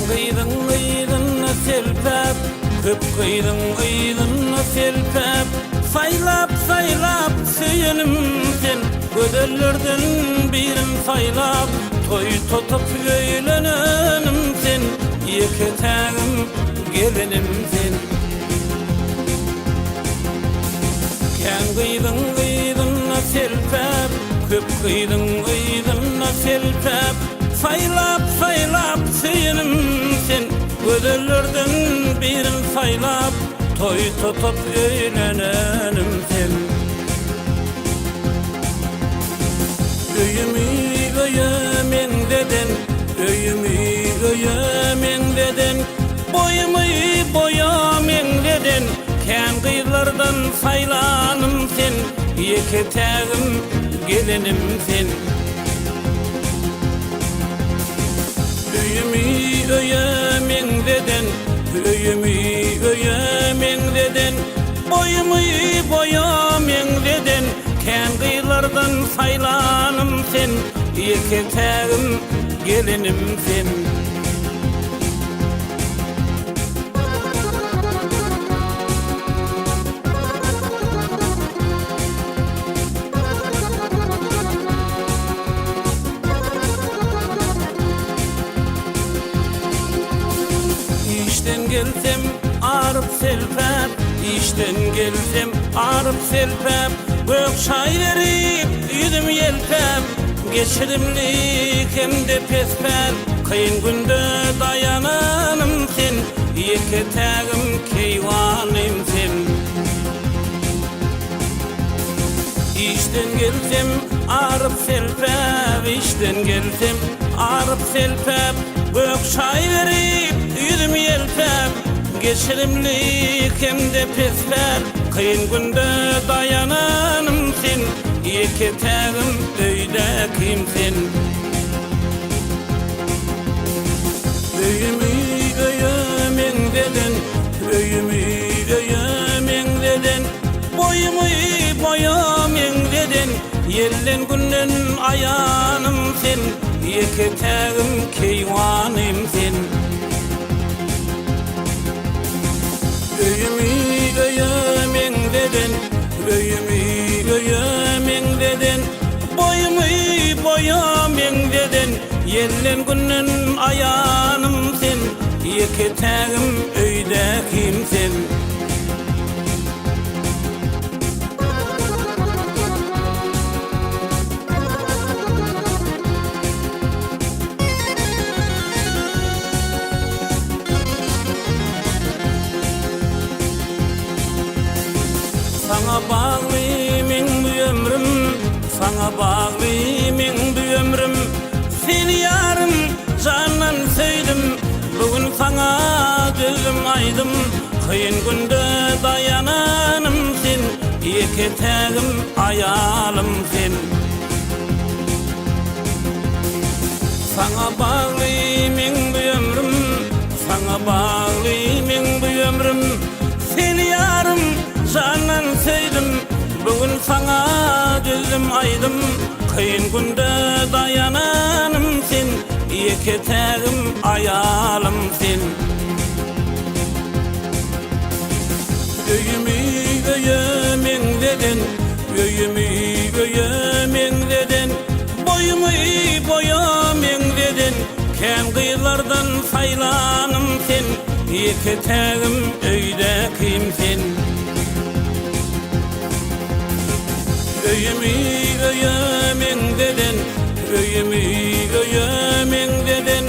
kıydın kıydına selpep, köp kıydın kıydına selpep. Saylap saylap söyünüm sen, gödöllerden birin saylap. Toy totup öylenenim sen, yeketağım gelinim sen. Kän kıydın kıydına selpep, köp kıydın kıydına selpep. Saylap saylap söyünüm sen, gödöllerden birin saylap. Toy totup öylenenim sen. Öyümü öyömen deden, öyümü öyömen deden. Boyumu boyamen deden, kän kıylardan saylanım sen. Yeketağım gelinim sen. Öyümü öyömen deden, öyümü öyömen deden. Boyumu boyamen deden, kän kıylardan saylanım sen. Yeketağım gelinim sen. İşten gelsem arıp selpep, işten gelsem arıp selpep. Gök çay verip yüdüm yelpep, geçirimlik hem de pespel. Kıyın günde dayananım sen, yeketağım keyvanım sen. İşten gelsem arıp selpep, işten gelsem arıp selpep. Gök çay verip yüdüm yelpep, geçirimlik hem de pespel. Kıyın günde dayananım sen, yeketağım öyde kimsin. Öyümü öyömen deden, öyümü öyömen deden. Boyumu boyamen deden, yellen günden ayanım sen. Yeketağım keyvanım sen. Öyümü öyömen deden, öyümü öyömen deden. Boyumu boyamen deden, yellen günden ayanım sen. Yeketağım öyde kimsin. Sana bağlıyım bu ömrüm, sana bağlıyım bu ömrüm. Seni yarım candan söyledim, bugün sana gözüm aydım. Kıyın günde dayananım sen, yeketağım ayalım sen. Sana bağlıyım bu ömrüm, sana bağlıyım bu ömrüm. Seni yarım candan söyledim, bugün sana gözüm aydım. Kıyın günde dayananım sen, yeketağım ayalım sen. Öyümü öyömen deden, öyümü öyömen deden. Boyumu boyamen deden, kän kıylardan saylanım sen. Yeketağım öyde kimsin. Öyümü öyömen deden, öyümü öyömen deden.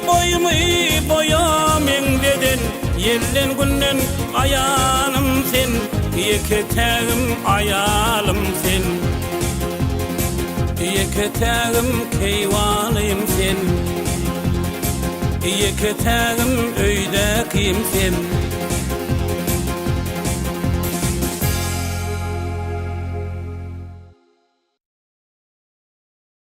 Boyumu boyamen deden, yellen günden ayanım sen. Yeketağım ayalım sen. Yeketağım keyvanım sen. Yeketağım öyde kimsin.